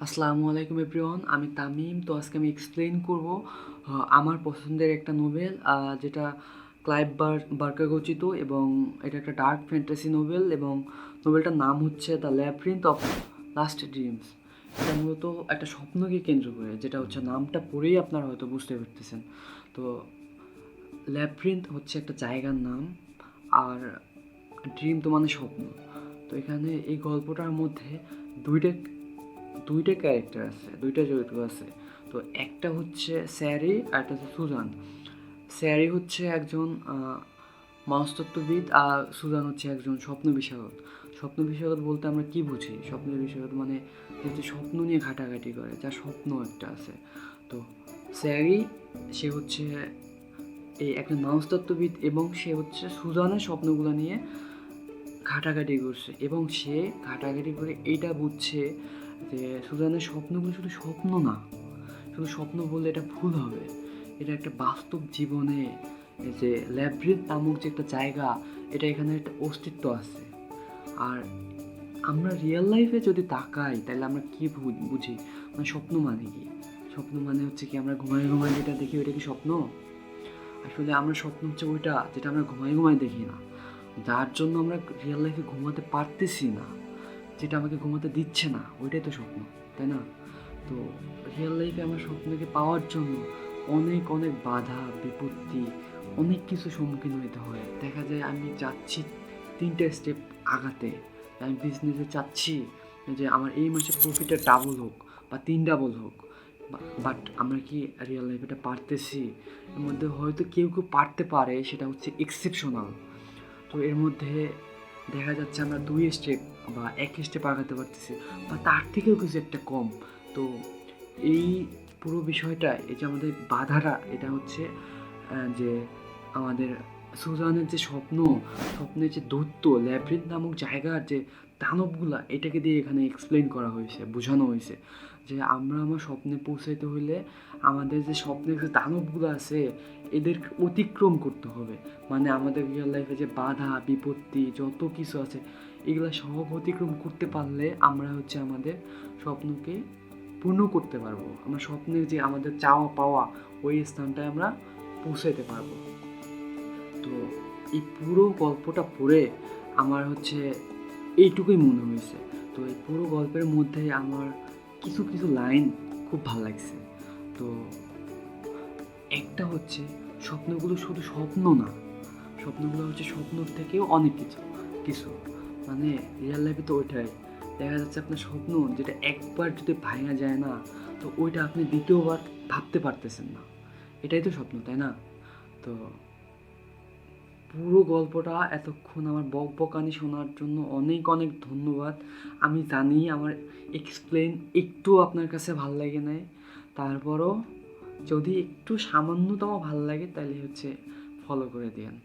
আসসালামু আলাইকুম এভরিওয়ান, আমি তামিম। তো আজকে আমি এক্সপ্লেইন করব আমার পছন্দের একটা নোবেল, যেটা ক্লাইভ বার্কার রচিত, এবং এটা একটা ডার্ক ফ্যান্টাসি নোবেল, এবং নোবেলটার নাম হচ্ছে দ্য ল্যাব্রিন্থ অফ লাস্ট ড্রিমস। এটা মূলত একটা স্বপ্নকে কেন্দ্র করে, যেটা হচ্ছে নামটা পড়েই আপনারা হয়তো বুঝতে পারতেছেন। তো ল্যাব্রিন্থ হচ্ছে একটা জায়গার নাম, আর ড্রিম তো মানে স্বপ্ন। তো এখানে এই গল্পটার মধ্যে দুইটা দুইটা ক্যারেক্টার আছে, দুইটা চরিত্র আছে। তো একটা হচ্ছে স্যারি আর একটা হচ্ছে সুজান। স্যারি হচ্ছে একজন মনস্তত্ত্ববিদ, আর সুজান হচ্ছে একজন স্বপ্ন বিশারদ। স্বপ্ন বিশারদ বলতে আমরা কি বুঝি? স্বপ্ন বিশারদ মানে যে স্বপ্ন নিয়ে ঘাটাঘাটি করে, যার স্বপ্ন একটা আছে। তো স্যারি, সে হচ্ছে এই একজন মনস্তত্ত্ববিদ, এবং সে হচ্ছে সুজানের স্বপ্নগুলো নিয়ে ঘাটাঘাটি করছে, এবং সে ঘাটাঘাটি করে এইটা বুঝছে যে সুজানের স্বপ্নগুলো শুধু স্বপ্ন না, শুধু স্বপ্ন বললে এটা ভুল হবে, এটা একটা বাস্তব জীবনে যে ল্যাব্রিন্থ নামক যে একটা জায়গা, এটা এখানে একটা অস্তিত্ব আছে। আর আমরা রিয়েল লাইফে যদি তাকাই তাহলে আমরা কী বুঝি? মানে স্বপ্ন মানে কি? স্বপ্ন মানে হচ্ছে কি, আমরা ঘুমাই ঘুমাই যেটা দেখি ওইটা কি স্বপ্ন? আসলে আমরা স্বপ্ন হচ্ছে ওইটা যেটা আমরা ঘুমাই ঘুমাই দেখি না, যার জন্য আমরা রিয়েল লাইফে ঘুমাতে পারতেছি না, যেটা আমাকে ঘুমাতে দিচ্ছে না, ওইটাই তো স্বপ্ন, তাই না? তো রিয়েল লাইফে আমার স্বপ্নকে পাওয়ার জন্য অনেক অনেক বাধা বিপত্তি, অনেক কিছু সম্মুখীন হতে হয়। দেখা যায় আমি যাচ্ছি 3টে স্টেপ আগাতে, আমি বিজনেসে চাচ্ছি যে আমার এই মাসে প্রফিটটা ডাবল হোক বা 3 ডাবল হোক, বাট আমরা কি রিয়েল লাইফে এটা পারতেছি? এর মধ্যে হয়তো কেউ কেউ পারতে পারে, সেটা হচ্ছে এক্সেপশনাল। তো এর মধ্যে দেখা যাচ্ছে আমরা 2 স্টেপ বা 1 স্টেপ আগাতে পারতেছি, বা তার থেকেও কিছু একটা কম। তো এই পুরো বিষয়টা, এই যে আমাদের বাধাটা, এটা হচ্ছে যে আমাদের সুজানের যে স্বপ্নের যে দৈত্য ল্যাব্রিন্থ নামক জায়গার যে দানবগুলা, এটাকে দিয়ে এখানে এক্সপ্লেন করা হয়েছে, বোঝানো হয়েছে যে আমরা আমার স্বপ্নে পৌঁছাইতে হইলে আমাদের যে স্বপ্নের যে দানবগুলো আছে এদেরকে অতিক্রম করতে হবে। মানে আমাদের রিয়েল লাইফে যে বাধা বিপত্তি যত কিছু আছে, এগুলো সব অতিক্রম করতে পারলে আমরা হচ্ছে আমাদের স্বপ্নকে পূর্ণ করতে পারবো। আমরা স্বপ্নের যে আমাদের চাওয়া পাওয়া, ওই স্থানটায় আমরা পৌঁছাইতে পারবো। তো এই পুরো গল্পটা পড়ে আমার হচ্ছে এইটুকুই মনে হয়েছে। তো এই পুরো গল্পের মধ্যে আমার কিছু কিছু লাইন খুব ভালো লাগছে। তো একটা হচ্ছে, স্বপ্নগুলো শুধু স্বপ্ন না, স্বপ্নগুলো হচ্ছে স্বপ্নর থেকেও অনেক কিছু কিছু মানে রিয়েল লাইফে তো ওইটাই দেখা যাচ্ছে। আপনার স্বপ্ন যেটা একবার যদি ভাঙা যায় না, তো ওইটা আপনি দ্বিতীয়বার ভাবতে পারতেছেন না, এটাই তো স্বপ্ন, তাই না? তো পুরো গল্পটা এতক্ষণ আমার বকবকানি শোনার জন্য অনেক অনেক ধন্যবাদ। আমি জানি আমার এক্সপ্লেন একটু আপনার কাছে ভাল লাগে নাই, তারপরও যদি একটু সামান্যতম ভাল লাগে তাহলে হচ্ছে ফলো করে দিয়েন।